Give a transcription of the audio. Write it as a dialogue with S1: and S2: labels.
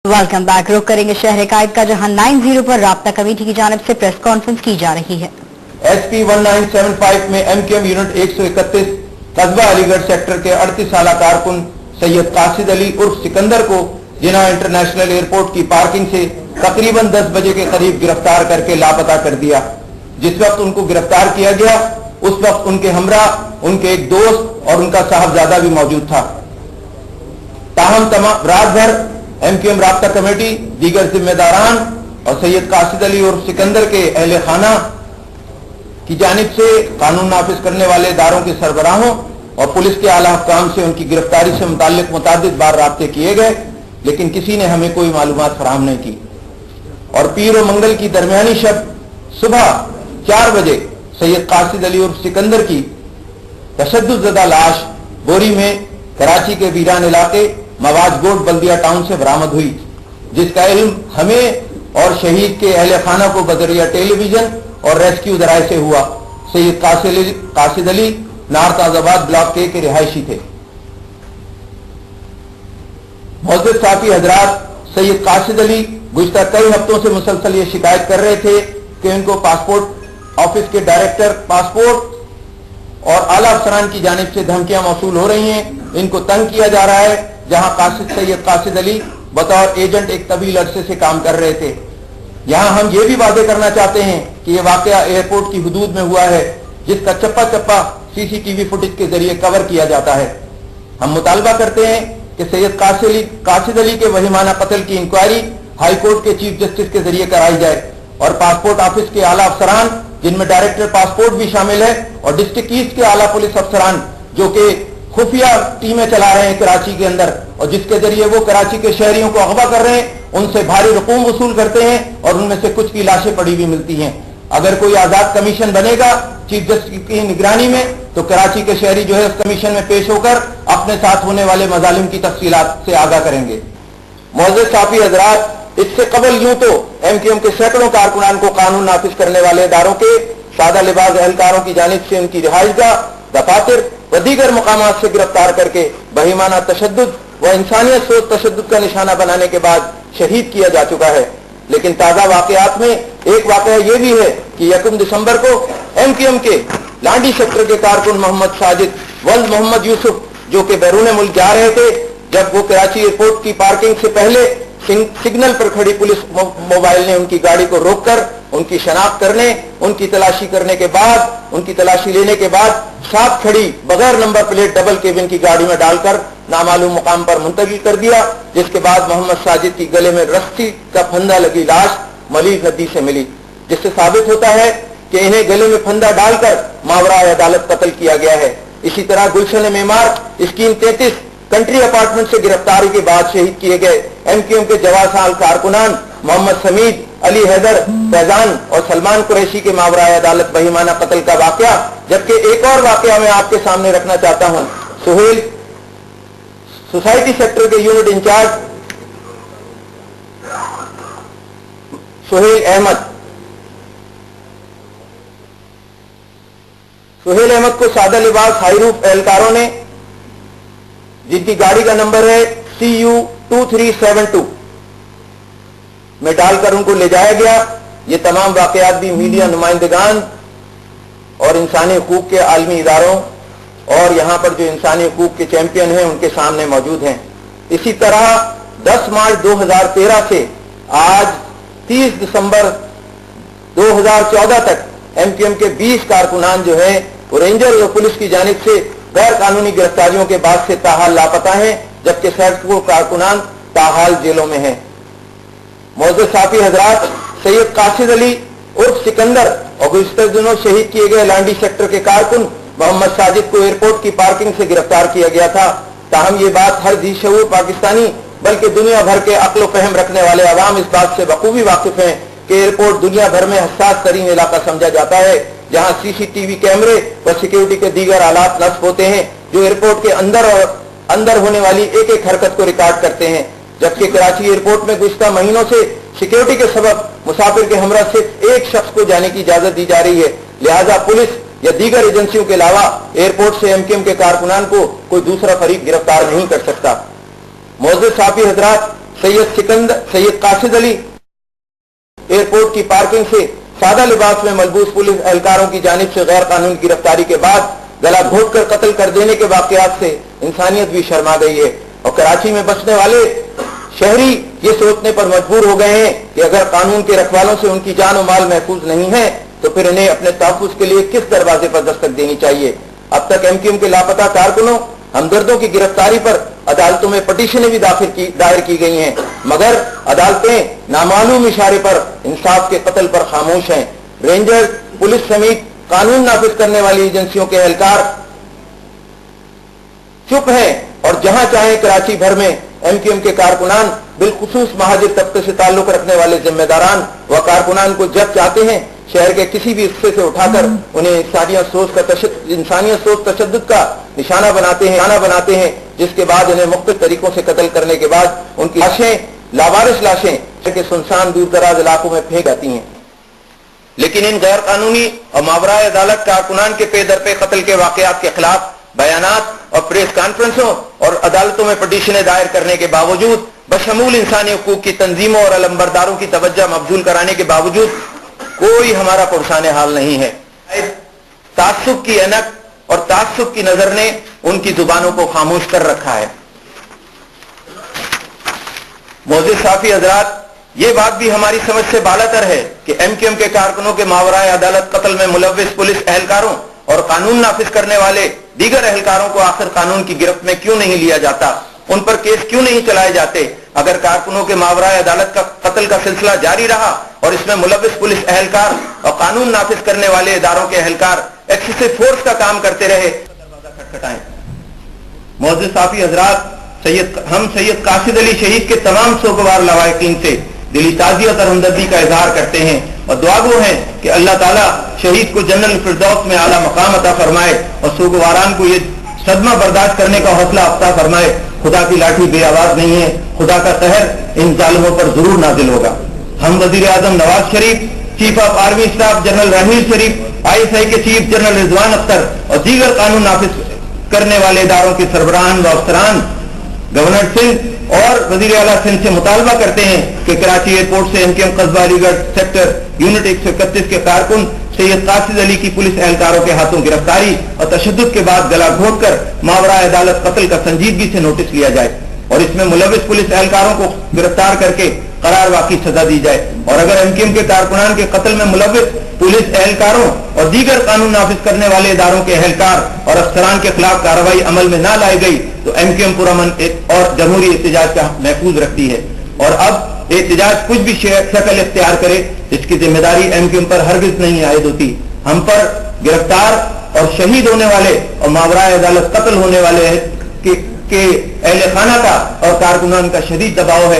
S1: Welcome back. रुख करेंगे शहर कायद का, जहां 90 पर राब्ता कमेटी की जानिब से प्रेस कॉन्फ्रेंस की जा रही है।
S2: SP 1975 में MQM यूनिट 131 कस्बा अलीगढ़ सेक्टर के 38 साल कारकुन सैयद कासिद अली उर्फ सिकंदर को जिना इंटरनेशनल एयरपोर्ट की पार्किंग से तकरीबन 10 बजे के करीब गिरफ्तार करके लापता कर दिया। जिस वक्त उनको गिरफ्तार किया गया उस वक्त उनके हमरा उनके एक दोस्त और उनका साहबजादा भी मौजूद था। ताहम रात भर MQM राब्ता कमेटी, दीगर जिम्मेदारान और सैयद कासिद अली और सिकंदर के अहले खाना की जानिब से कानून नाफिज करने वाले इदारों के सरबराहों और पुलिस के आला हुक्काम से उनकी गिरफ्तारी से मुताल्लिक बार राब्ते किए गए, लेकिन किसी ने हमें कोई मालूमात फराहम नहीं की। और पीर और मंगल की दरमियानी शब सुबह 4 बजे सैयद कासिद अली और सिकंदर की तशद्दुद-ज़दा लाश बोरी में कराची के वीरान इलाके मवाज गोड बल्दिया टाउन से बरामद हुई, जिसका इल्म हमें और शहीद के अहले खाना को बजरिया टेलीविजन और रेस्क्यू जराये से हुआ। सैयद कासिद अली नार्थ आजाबाद ब्लॉक के रिहायशी थे। मोअज़्ज़िज़ साथी हजरात, सैयद कासिद अली गुज़िश्ता कई हफ्तों से मुसलसल ये शिकायत कर रहे थे कि इनको पासपोर्ट ऑफिस के डायरेक्टर पासपोर्ट और आला अफसरान की जानिब से धमकियां मौसूल हो रही हैं, इनको तंग किया जा रहा है। जहां सैयद कासिद अली बतौर एजेंट एक तवील अरसे से काम कर रहे थे। यहां हम ये भी वादे करना चाहते हैं कि यह वाकया एयरपोर्ट की हुदूद में हुआ है, जिसका चप्पा चप्पा CCTV फुटेज के जरिए कवर किया जाता है। हम मुतालबा करते हैं कि सैयद कासिद अली के वहीमाना कत्ल की इंक्वायरी हाई कोर्ट के चीफ जस्टिस के जरिए कराई जाए और पासपोर्ट ऑफिस के आला अफसरान, जिनमें डायरेक्टर पासपोर्ट भी शामिल है, और डिस्ट्रिक्ट ईस्ट के आला पुलिस अफसरान जो कि खुफिया टीमें चला रहे हैं कराची के अंदर और जिसके जरिए वो कराची के शहरियों को अगवा कर रहे हैं, उनसे भारी रकूम वसूल करते हैं और उनमें से कुछ की लाशें पड़ी भी मिलती हैं। अगर कोई आजाद कमीशन बनेगा चीफ जस्टिस की निगरानी में, तो कराची के शहरी जो है उस कमीशन में पेश होकर अपने साथ होने वाले मजालिम की तफसीलात से आगाह करेंगे। मोअज़्ज़िज़ साथी हजरात, इससे कबल यूं तो MQM के सैकड़ों कारकुनान को कानून नाफिज करने वाले इदारों के सादा लिबास एहलकारों की जानिब से उनकी रिहाइशगाह, दफातर व दीगर मकामात से गिरफ्तार करके बहीमाना तशद्दुद व इंसानियत सोच तशद्दुद का निशाना बनाने के बाद शहीद किया जा चुका है। लेकिन ताज़ा वाकयात में एक वाकया ये भी है कि 1 दिसंबर को MQM के लांडी सेक्टर के कारकुन मोहम्मद साजिद वल्द मोहम्मद यूसुफ, जो कि बैरून मुल्क जा रहे थे, जब वो कराची एयरपोर्ट की पार्किंग से पहले सिग्नल पर खड़ी पुलिस मोबाइल ने उनकी गाड़ी को रोककर उनकी शनाख्त करने, उनकी तलाशी करने के बाद, उनकी तलाशी लेने के बाद साथ खड़ी बगैर नंबर प्लेट डबल केबिन की गाड़ी में डालकर नामालूम मुकाम पर मुंतकिल कर दिया, जिसके बाद मोहम्मद साजिद की गले में रस्सी का फंदा लगी लाश मलीक नदी से मिली, जिससे साबित होता है कि इन्हें गले में फंदा डालकर मावरा अदालत कत्ल किया गया है। इसी तरह गुलशन मेमार स्कीम 33 कंट्री अपार्टमेंट से गिरफ्तारी के बाद शहीद किए गए MQM के जवासाल कारकुनान मोहम्मद समीद, अली हैदर, फैजान और सलमान कुरैशी के मावरा अदालत बहीमाना कत्ल का वाकया। जबकि एक और वाकया मैं आपके सामने रखना चाहता हूं। सुहेल सोसाइटी सेक्टर के यूनिट इंचार्ज सुहेल अहमद को सादा लिबास हाईरूफ एहलकारों ने, जिनकी गाड़ी का नंबर है CU 2372 में डालकर उनको ले जाया गया। ये तमाम वाकयात भी मीडिया नुमाइंदगान और इंसानी हकूक के आलमी इदारों और यहाँ पर जो इंसानी हकूक के चैंपियन हैं उनके सामने मौजूद हैं। इसी तरह 10 मार्च 2013 से आज 30 दिसंबर 2014 तक MQM के 20 कारकुनान जो हैं वो रेंजर और पुलिस की जानिब से गैर कानूनी गिरफ्तारियों के बाद से ताहाल लापता हैं, जबकि सैकड़ों कारकुनान ताहाल जेलों में हैं। मोअज़्ज़िज़ साथी हजरात, सैयद कासिद अली उर्फ सिकंदर और गुज़िश्ता दिनों शहीद किए गए लांडी सेक्टर के कारकुन मोहम्मद साजिद को एयरपोर्ट की पार्किंग से गिरफ्तार किया गया था। ताहम ये बात हर ज़ी-शऊर पाकिस्तानी बल्कि दुनिया भर के अक्ल फहम रखने वाले अवाम इस बात से बखूबी वाकिफ हैं कि एयरपोर्ट दुनिया भर में हसास तरीन इलाका समझा जाता है, जहां CCTV कैमरे व सिक्योरिटी के दीगर आलात नस्ब होते हैं जो एयरपोर्ट के अंदर होने वाली एक एक हरकत को रिकॉर्ड करते हैं। जबकि कराची एयरपोर्ट में गुज़िश्ता महीनों से सिक्योरिटी के सबब मुसाफिर के हमरा सिर्फ एक शख्स को जाने की इजाजत दी जा रही है, लिहाजा पुलिस या दीगर एजेंसियों के अलावा एयरपोर्ट से MQM के कारकुनान को कोई दूसरा फरीक गिरफ्तार नहीं कर सकता। मोअज़्ज़िज़ साथी हजरात, सैयद कासिद अली एयरपोर्ट की पार्किंग से सादा लिबास में मलबूस पुलिस एहलकारों की जानिब से गैर कानूनी गिरफ्तारी के बाद गला घोंटकर कत्ल कर देने के वाकयात से इंसानियत भी शर्मा गई है और कराची में बसने वाले शहरी ये सोचने पर मजबूर हो गए हैं कि अगर कानून के रखवालों से उनकी जान और माल महफूज नहीं है तो फिर इन्हें अपने तहफ्फुज़ के लिए किस दरवाजे पर दस्तक देनी चाहिए। अब तक एमक्यूएम के लापता कारकुनों हमदर्दों की गिरफ्तारी पर अदालतों में पटिशनें भी दायर की गई हैं, मगर अदालतें नामालूम इशारे पर इंसाफ के कत्ल पर खामोश हैं। रेंजर्स, पुलिस समेत कानून नाफिज करने वाली एजेंसियों के एहलकार चुप हैं और जहां चाहे कराची भर में एमक्यूएम के कारकुनान, बिलखुसूस महाजिर तबके से ताल्लुक रखने वाले जिम्मेदारान व कारकुनान को जब चाहते हैं शहर के किसी भी हिस्से से उठाकर उन्हें इंसानियत सोच तशद्दुद का निशाना बनाते हैं, जिसके बाद उन्हें मुख्तलिफ तरीकों से कत्ल करने के बाद उनकी लाशें, लावारिस लाशें के सुनसान दूर दराज इलाकों में फेंक जाती हैं। लेकिन इन गैर कानूनी और मावराए अदालत कारकुनान के पे दर पे कत्ल के वाकयात के खिलाफ बयानात और प्रेस कॉन्फ्रेंसों और अदालतों में पटिशनें दायर करने के बावजूद, बशमूल इंसानी हुकूक की तंजीमों और अलंबरदारों की तवज्जो मबजूल कराने के बावजूद कोई हमारा पुरसाने हाल नहीं है। तासुब की अनक और तासुब की नजर ने उनकी जुबानों को खामोश कर रखा है। मोअज़्ज़िज़ साफ़ी हज़रात, ये बात भी हमारी समझ से बालातर है कि एमक्यूएम के कारकुनों के मावराए अदालत कत्ल में मुलव्विस पुलिस एहलकारों और कानून नाफिज करने वाले दीगर एहलकारों को आखिर कानून की गिरफ्त में क्यों नहीं लिया जाता, उन पर केस क्यों नहीं चलाए जाते। अगर कारकुनों के मावराए अदालत का कत्ल का सिलसिला जारी रहा और इसमें मुलव्विस पुलिस एहलकार और कानून नाफिज करने वाले इदारों के एहलकार एक्सेसिव फोर्स का काम करते रहे, दरवाजा खटखटाएं। मोअज़्ज़िज़ साफ़ी हज़रात, हम सैयद कासिद अली शहीद के तमाम सोगवार लवाहिकीन से दिली ताज़ियत और हमदर्दी का इजहार करते हैं और दुआ गो हैं कि अल्लाह ताला शहीद को जन्नत फिरदौस में आला मकाम अता फरमाए और सोगवारान को ये सदमा बर्दाश्त करने का हौसला अता फरमाए। खुदा की लाठी बेआवाज नहीं है, खुदा का कहर इन जालिमों पर जरूर नाजिल होगा। हम वजीर आजम Nawaz Sharif, chief of army staff general Raheel Sharif, ISI के चीफ जनरल रिजवान अख्तर और दीगर कानून नाफिज करने वाले इदारों के सरबराहान व अफसरान, गवर्नर सिंध और वजीर आला सिंध से मुतालबा करते हैं कि कराची एयरपोर्ट से एमक्यूएम कस्बा अलीगढ़ सेक्टर यूनिट 131 के कारकुन सैयद कासिद अली की पुलिस एहलकारों के हाथों गिरफ्तारी और तशद्दुद के बाद गला घोंटकर मावराए अदालत कत्ल का संजीदगी से नोटिस लिया जाए और इसमें मुलव्विस पुलिस एहलकारों को गिरफ्तार करके करार वाक़ई सजा दी जाए। और अगर एमक्यूएम के कारकुनान के कत्ल में मुलव्विस पुलिस एहलकारों और दीगर कानून नाफिज करने वाले इदारों के एहलकार और अफसरान के खिलाफ कार्रवाई अमल में ना लाई गई तो एमक्यूएम पुरअमन और जमहूरी एहतजाज का महफूज रखती है और अब एहतजाज कुछ भी शक्ल इख्तियार करे इसकी जिम्मेदारी एमक्यूएम पर हरगिज नहीं आयद होती। हम पर गिरफ्तार और शहीद होने वाले और मावराए अदालत कत्ल होने वाले के अहले खाना का और कारकुनान का शदीद दबाव है।